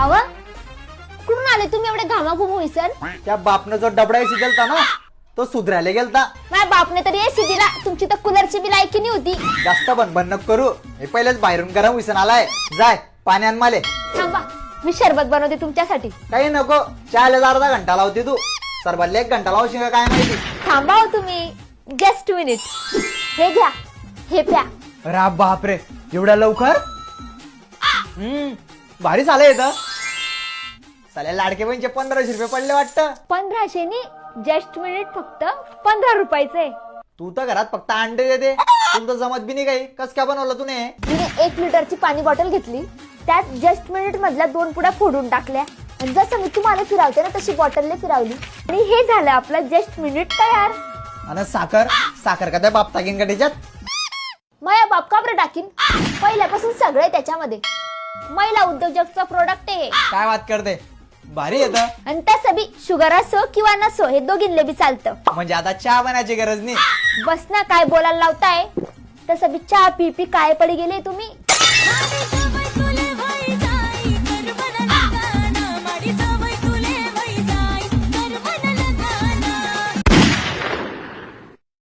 काव कुठून आले तुम्ही एवढे घामाघूम होईसन? त्या बापनं जो डबडा शिजलता ना तो सुधरायला गेलता. माझ्या बापने तरी एसी दिला, तुमची तर कूलरची बी लायकी नाही होती. जास्त बन नको करू. हे पहिलेच बाहेरून गरम हुसन आलाय. जाय पाणी आण माले. थांबा, मी शरबत बनवते तुमच्यासाठी. काही नको, चहाला अर्धा घंटा लावते तू. सरबतला 1 घंटा लावशील का काय माहिती. थांबा हो तुम्ही, जस्ट मिनिट. हे घ्या, हे प्या. अरे बापरे, एवढ्या लवकर? भारी झालं येतं. साले लाडके बहिणीचे 1500 रुपये पडले वाटतं. 1500 नी जस्ट मिनिट फक्त 15 रुपयाचे. तू तर घरात फक्त अंडे देते. तुमचं जमत बी नाही काही. कस काय बनवलं तूने? तिने 1 लिटरची पाणी बॉटल घेतली, त्यात जस्ट मिनिट मधल्या 2 पुड्या फोडून टाकल्या आणि जसं मी तुम्हाला फिरवते ना तशी बॉटलने फिरवली आणि हे झालं आपलं जस्ट मिनिट तयार. आणि साखर का त्या बाप टाकीन का त्याच्यात? माया बाप का बरं टाकीन? पहिल्यापासून सगळे त्याच्यामध्ये. महिला उद्योजकचा प्रोडक्ट आहे. काय बात करते, भारी येतं. आणि तसं बी शुगर असो किंवा नसो हे दोघींले बी चालतं. म्हणजे आता चहा बनायची गरज नाही. बस ना, काय बोलायला लावताय? तसं बी चहा पी काय पडी गेले तुम्ही.